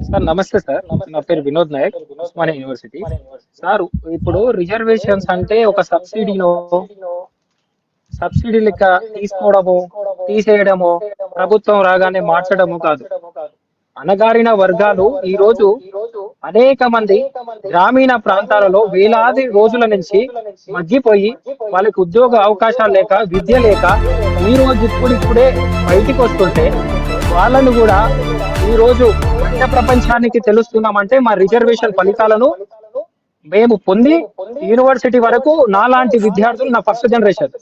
Sir నమస్తే sir. నా పేరు వినోద్ నాయక్, ఉస్మానియా యూనివర్సిటీ. సార్ ఇప్పుడు రిజర్వేషన్స్ అంటే ఒక సబ్సిడీ లెక్క తీసుకోవడము, తీసేయడము, ప్రభుత్వం రాగానే మార్చడము కాదు. అణగారిన వర్గాలు ఈ రోజు అనేక మంది గ్రామీణ ప్రాంతాలలో వేలాది రోజుల నుంచి మగ్గిపోయి వాళ్ళకి ఉద్యోగ అవకాశాలు లేక, విద్య లేక ఈ రోజు ఇప్పుడిప్పుడే బయటికి వస్తుంటే వాళ్ళను కూడా ఈ రోజు బయట ప్రపంచానికి తెలుస్తున్నామంటే మా రిజర్వేషన్ ఫలితాలను మేము పొంది యూనివర్సిటీ వరకు నాలాంటి విద్యార్థులు, నా ఫస్ట్ జనరేషన్,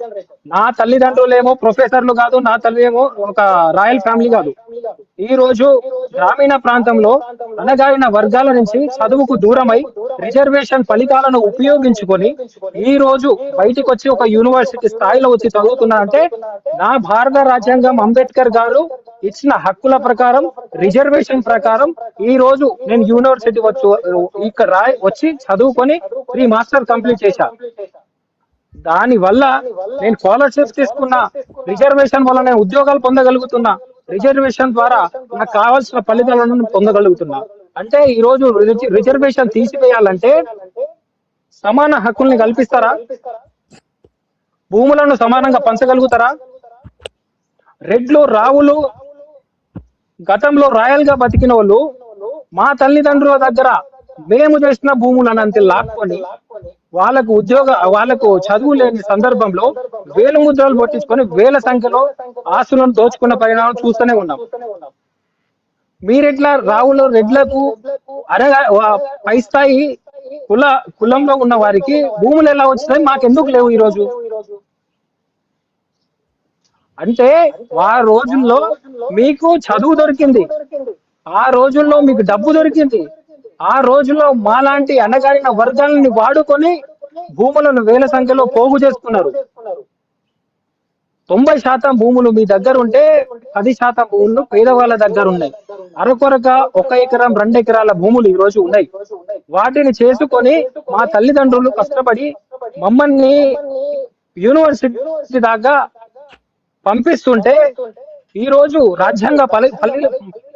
నా తల్లిదండ్రులు ఏమో ప్రొఫెసర్లు కాదు, నా తల్లి ఏమో ఒక రాయల్ ఫ్యామిలీ కాదు. ఈ రోజు గ్రామీణ ప్రాంతంలో అణగారిన వర్గాల నుంచి చదువుకు దూరమై రిజర్వేషన్ ఫలితాలను ఉపయోగించుకొని ఈ రోజు బయటికి వచ్చి ఒక యూనివర్సిటీ స్థాయిలో వచ్చి చదువుతున్నా అంటే నా భారత రాజ్యాంగం అంబేద్కర్ గారు ఇచ్చిన హక్కుల ప్రకారం, రిజర్వేషన్ ప్రకారం ఈ రోజు నేను యూనివర్సిటీ ఇక్కడ వచ్చి చదువుకొని 3 మాస్టర్ కంప్లీట్ చేశా. దాని వల్ల నేను స్కాలర్షిప్స్ తీసుకున్నా, రిజర్వేషన్ వల్ల నేను ఉద్యోగాలు పొందగలుగుతున్నా, రిజర్వేషన్ ద్వారా నాకు కావాల్సిన ఫలితాలను పొందగలుగుతున్నా. అంటే ఈ రోజు రిజర్వేషన్ తీసివేయాలంటే సమాన హక్కుల్ని కల్పిస్తారా? భూములను సమానంగా పంచగలుగుతారా? రెడ్లు, రావులు గతంలో రాయల్ గా బతికిన వాళ్ళు మా తల్లిదండ్రుల దగ్గర మేము చేసిన భూములను అంతే లాక్కొని వాళ్ళకు చదువు లేని సందర్భంలో వేల ముద్రలు పట్టించుకొని వేల సంఖ్యలో ఆస్తులను దోచుకున్న పరిణామం చూస్తూనే ఉన్నాం. మీరెట్లా రావులు, రెడ్లకు అనగా పై స్థాయి కులంలో ఉన్న వారికి భూములు ఎలా వచ్చినాయి, మాకెందుకు లేవు ఈ రోజు? అంటే ఆ రోజుల్లో మీకు చదువు దొరికింది, ఆ రోజుల్లో మీకు డబ్బు దొరికింది, ఆ రోజుల్లో మాలాంటి అణగారిన వర్గాలని వాడుకొని భూములను వేల సంఖ్యలో పోగు చేసుకున్నారు. 90% భూములు మీ దగ్గర ఉంటే 10% భూములు పేదవాళ్ళ దగ్గర ఉన్నాయి. అరకొరక 1 ఎకరం 2 ఎకరాల భూములు ఈ రోజు ఉన్నాయి. వాటిని చేసుకొని మా తల్లిదండ్రులు కష్టపడి మమ్మల్ని యూనివర్సిటీ దాకా పంపిస్తుంటే ఈ రోజు రాజ్యాంగ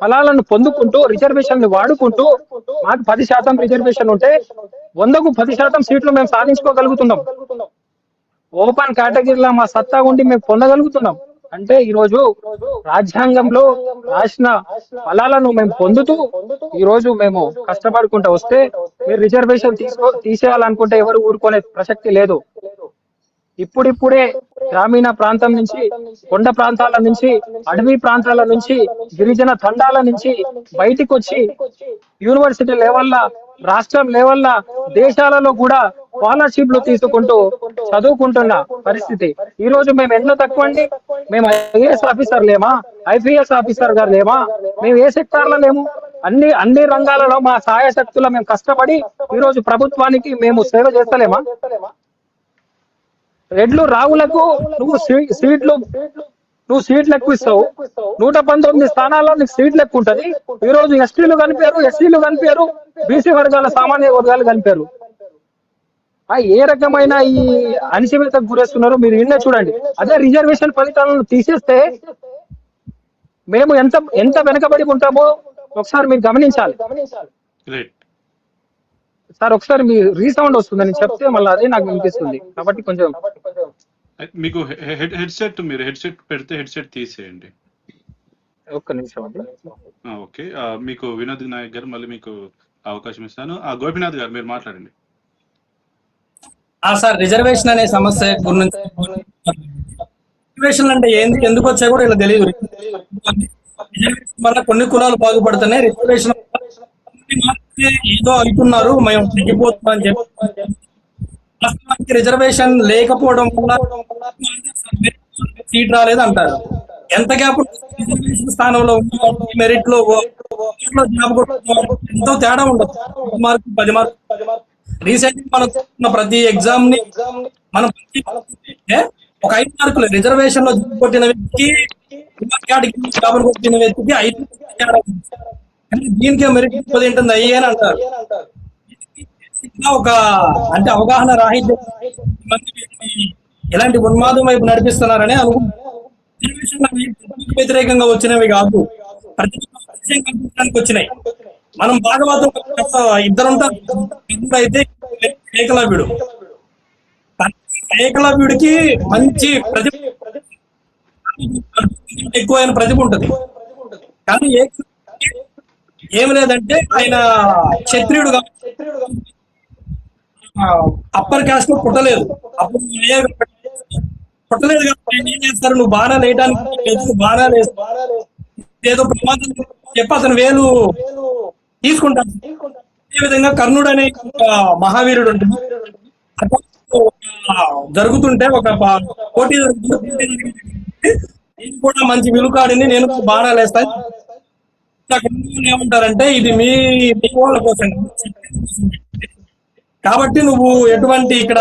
ఫలాలను పొందుకుంటూ రిజర్వేషన్ వాడుకుంటూ మాకు 10% రిజర్వేషన్ ఉంటే 100కు 10% సీట్లు మేము సాధించుకోగలుగుతున్నాం. ఓపెన్ కేటగిరీలో మా సత్తా ఉండి మేము పొందగలుగుతున్నాం. అంటే ఈ రోజు రాజ్యాంగంలో రాసిన ఫలాలను మేము పొందుతూ ఈ రోజు మేము కష్టపడుకుంటూ వస్తే మీరు రిజర్వేషన్ తీసేయాలనుకుంటే ఎవరు ఊరుకునే ప్రసక్తి లేదు. ఇప్పుడిప్పుడే గ్రామీణ ప్రాంతం నుంచి, కొండ ప్రాంతాల నుంచి, అడవి ప్రాంతాల నుంచి, గిరిజన తండాల నుంచి బయటికి వచ్చి యూనివర్సిటీ లెవెల్లా, రాష్ట్రం లెవెల్లా, దేశాలలో కూడా స్కాలర్షిప్లు తీసుకుంటూ చదువుకుంటున్న పరిస్థితి. ఈ రోజు మేము ఎన్నో తక్కువ అండి. మేము ఐఏఎస్ ఆఫీసర్ లేమా, ఐపీఎస్ ఆఫీసర్ గారు లేమా, మేము ఏ సెక్టార్లో లేము. అన్ని రంగాలలో మా సహాయశక్తుల మేము కష్టపడి ఈ రోజు ప్రభుత్వానికి మేము సేవ చేస్తలేమా? రెడ్లు, రావులకు నువ్వు సీట్లు ఎక్కువ ఇస్తావు, 119 స్థానాల్లో నీకు సీట్లు ఎక్కువ ఉంటది. ఈ రోజు ఎస్టీలు కనిపారు, ఎస్సీలు కనిపారు, బీసీ వర్గాల సామాన్య వర్గాలు కనిపారు. ఏ రకమైన ఈ అణచివేతకు గురేస్తున్నారో మీరు నిన్నే చూడండి. అదే రిజర్వేషన్ ఫలితాలను తీసేస్తే మేము ఎంత వెనకబడి ఉంటామో ఒకసారి మీరు గమనించాలి. సార్ ఒకసారి మీ రీసౌండ్ వస్తుందని చెప్తే మళ్ళీ అదే నాకు వినిపిస్తుంది, కాబట్టి కొంచెం మీకు హెడ్సెట్ పెడితే హెడ్సెట్ తీసేయండి. ఒక్క నిమిషం అండి. ఓకే, మీకు వినోద్ నాయక్ గారు మళ్ళీ మీకు అవకాశం ఇస్తాను. గోపినాథ్ గారు మీరు మాట్లాడండి. సార్, రిజర్వేషన్ అనే సమస్య గురించి, రిజర్వేషన్ అంటే ఎందుకు వచ్చాయి కూడా ఇలా తెలియదు. వల్ల కొన్ని కులాలు బాగుపడుతున్నాయి, రిజర్వేషన్ ఏదో అంటున్నారు మేము తగ్గిపోతున్నాం అని చెప్పి. వాస్తవానికి రిజర్వేషన్ లేకపోవడం వల్ల సీట్ రాలేదు అంటారు. ఎంత గ్యాప్ రిజర్వేషన్ స్థానంలో మెరిట్ లో జాబ్ ఎంతో తేడా ఉండదు. 5 మార్కులు 10 మార్కులు. రీసెంట్ మనం ప్రతి ఎగ్జామ్ ని మనం ఒక 5 మార్కులు రిజర్వేషన్ లో జాబ్ కొట్టిన వ్యక్తికి, జాబ్ కొట్టిన వ్యక్తికి 5 దీనికే మెరిట్ ఏంటుంది అయ్యి అని అంటారు. ఒక అంటే అవగాహన రాహిత్యం ఎలాంటి ఉన్మాదం వైపు నడిపిస్తున్నారని అనుకుంటున్నాను. వ్యతిరేకంగా వచ్చినవి కాదు, ప్రతి విషయం కల్పించడానికి వచ్చినాయి. మనం భాగవతం ఇద్దరుంటారు, కర్ణుడు అయితే ఏకలవ్యుడు. ఏకలవ్యుడికి మంచి ప్రతిభ, ఎక్కువైన ప్రతిభ ఉంటది. కానీ ఏమి లేదంటే ఆయన క్షత్రియుడు అప్పర్ క్యాస్ట్ లో పుట్టలేదు. అప్పుడు పుట్టలేదు కాబట్టి ఆయన ఏం చేస్తారు, నువ్వు బాణాలు వేయడానికి బాణాలు ఏదో ప్రమాదం చెప్పి అతను వేలు తీసుకుంటాడు. అదే విధంగా కర్ణుడు అనే మహావీరుడు ఉంటుంది. జరుగుతుంటే ఒక పోటీ జరుగుతుంటే నేను కూడా మంచి విలుకాడిని, నేను బాణాలు వేస్తాను. ఏమంటారంటే ఇది మీ వాళ్ళ కోసం కాబట్టి నువ్వు ఎటువంటి ఇక్కడ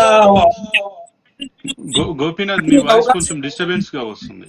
గోపీనాథ్ మీ వాయిస్ కొంచెం డిస్టర్బెన్స్ గా వస్తుంది.